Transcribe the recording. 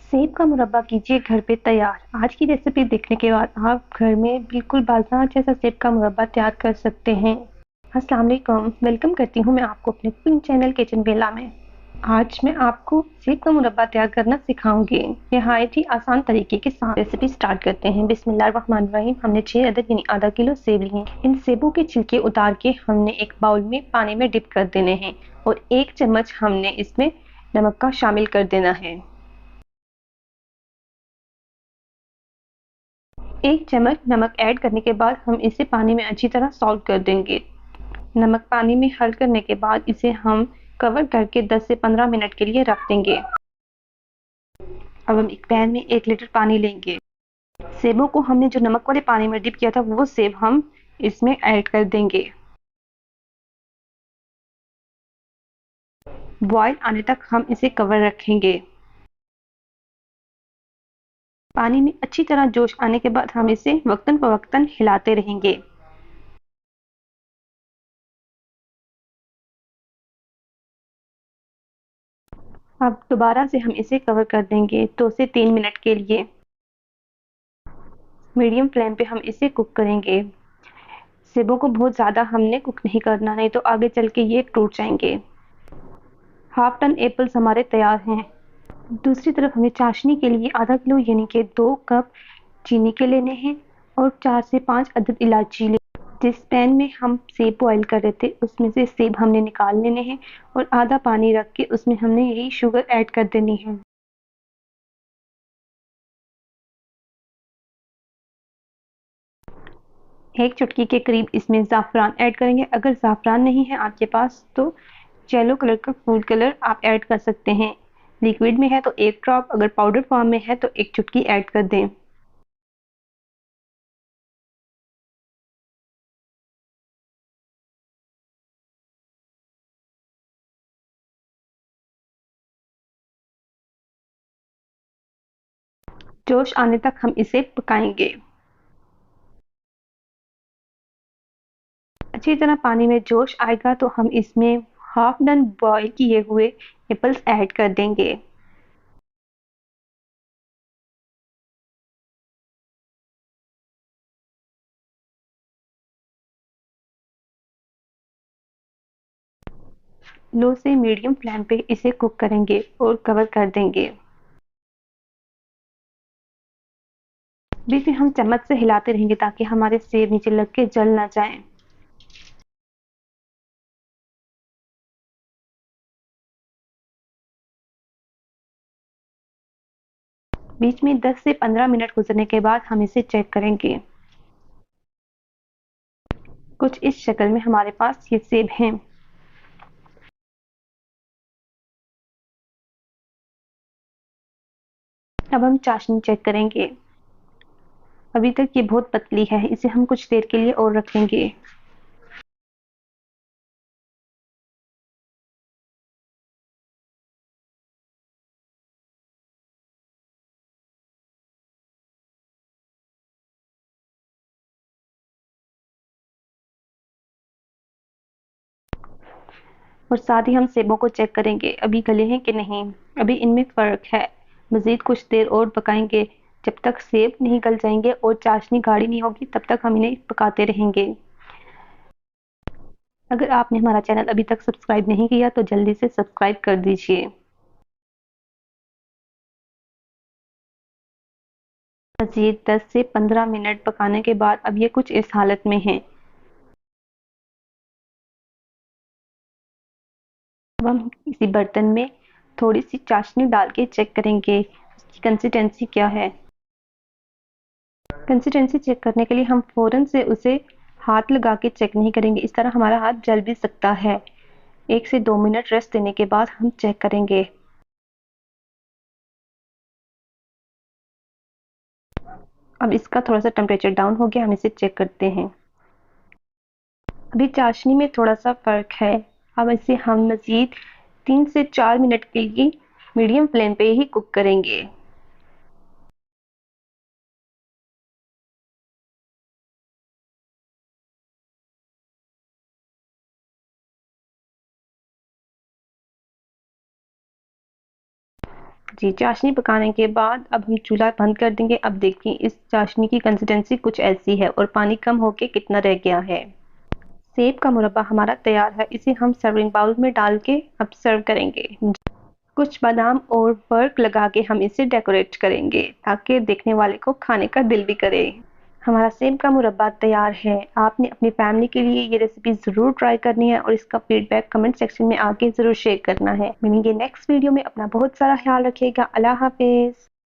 सेब का मुरब्बा कीजिए घर पे तैयार। आज की रेसिपी देखने के बाद आप घर में बिल्कुल बाजार जैसा सेब का मुरब्बा तैयार कर सकते हैं। अस्सलाम वालेकुम, वेलकम करती हूँ मैं आपको अपने कुकिंग चैनल किचन बेला में। आज मैं आपको सेब का मुरब्बा तैयार करना सिखाऊंगी नहायत ही आसान तरीके के साथ। रेसिपी स्टार्ट करते हैं। बिस्मिल्लाहिर्रहमानिर्रहीम। हमने 6 अदद यानी आधा किलो सेब लिए। इन सेबों के छिलके उतार के हमने एक बाउल में पानी में डिप कर देने हैं और 1 चम्मच हमने इसमें नमक का शामिल कर देना है। 1 चम्मच नमक ऐड करने के बाद हम इसे पानी में अच्छी तरह सॉल्ट कर देंगे। नमक पानी में हल करने के बाद इसे हम कवर करके 10 से 15 मिनट के लिए रख देंगे। अब हम एक पैन में 1 लीटर पानी लेंगे। सेबों को हमने जो नमक वाले पानी में डिप किया था वो सेब हम इसमें ऐड कर देंगे। बॉयल आने तक हम इसे कवर रखेंगे। पानी में अच्छी तरह जोश आने के बाद हम इसे वक्तन फवक्तन हिलाते रहेंगे। अब दोबारा से हम इसे कवर कर देंगे 2 से 3 मिनट के लिए। मीडियम फ्लेम पे हम इसे कुक करेंगे। सेबों को बहुत ज़्यादा हमने कुक नहीं करना, नहीं तो आगे चल के ये टूट जाएंगे। हाफ टन एप्पल्स हमारे तैयार हैं। दूसरी तरफ हमें चाशनी के लिए आधा किलो यानी कि 2 कप चीनी के लेने हैं और 4 से 5 अदद इलायची ले। जिस पैन में हम सेब बॉयल कर रहे थे उसमें से सेब हमने निकाल लेने हैं और आधा पानी रख के उसमें हमने यही शुगर ऐड कर देनी है। एक चुटकी के करीब इसमें ज़ाफ़रान ऐड करेंगे। अगर ज़ाफ़रान नहीं है आपके पास तो येलो कलर का फूड कलर आप ऐड कर सकते हैं। लिक्विड में है तो 1 ड्रॉप, अगर पाउडर फॉर्म में है तो 1 चुटकी ऐड कर दें। जोश आने तक हम इसे पकाएंगे। अच्छी तरह पानी में जोश आएगा तो हम इसमें हाफ डन बॉयल किए हुए एप्पल्स ऐड कर देंगे। लो से मीडियम फ्लेम पे इसे कुक करेंगे और कवर कर देंगे। बीच में हम चम्मच से हिलाते रहेंगे ताकि हमारे सेब नीचे लग के जल ना जाएं। बीच में 10 से 15 मिनट गुजरने के बाद हम इसे चेक करेंगे। कुछ इस शक्ल में हमारे पास ये सेब हैं। अब हम चाशनी चेक करेंगे। अभी तक ये बहुत पतली है, इसे हम कुछ देर के लिए और रखेंगे। और साथ ही हम सेबों को चेक करेंगे अभी गले हैं कि नहीं। अभी इनमें फ़र्क है। मज़ीद कुछ देर और पकाएंगे। जब तक सेब नहीं गल जाएंगे और चाशनी गाढ़ी नहीं होगी तब तक हम इन्हें पकाते रहेंगे। अगर आपने हमारा चैनल अभी तक सब्सक्राइब नहीं किया तो जल्दी से सब्सक्राइब कर दीजिए। मज़ीद 10 से 15 मिनट पकाने के बाद अब ये कुछ इस हालत में है। अब हम इसी बर्तन में थोड़ी सी चाशनी डाल के चेक करेंगे उसकी कंसिस्टेंसी क्या है। कंसिस्टेंसी चेक करने के लिए हम फ़ौरन से उसे हाथ लगा के चेक नहीं करेंगे, इस तरह हमारा हाथ जल भी सकता है। 1 से 2 मिनट रेस्ट देने के बाद हम चेक करेंगे। अब इसका थोड़ा सा टेम्परेचर डाउन हो गया, हम इसे चेक करते हैं। अभी चाशनी में थोड़ा सा फ़र्क है। अब इसे हम मज़ीद 3 से 4 मिनट के लिए मीडियम फ्लेम पे ही कुक करेंगे। जी, चाशनी पकाने के बाद अब हम चूल्हा बंद कर देंगे। अब देखिए इस चाशनी की कंसिस्टेंसी कुछ ऐसी है और पानी कम होके कितना रह गया है। सेब का मुरब्बा हमारा तैयार है। इसे हम सर्विंग बाउल में डाल के अब सर्व करेंगे। कुछ बादाम और वर्क लगा के हम इसे डेकोरेट करेंगे ताकि देखने वाले को खाने का दिल भी करे। हमारा सेब का मुरब्बा तैयार है। आपने अपनी फैमिली के लिए ये रेसिपी ज़रूर ट्राई करनी है और इसका फीडबैक कमेंट सेक्शन में आके ज़रूर शेयर करना है। मिलेंगे नेक्स्ट वीडियो में। अपना बहुत सारा ख्याल रखिएगा। अल्लाह हाफिज़।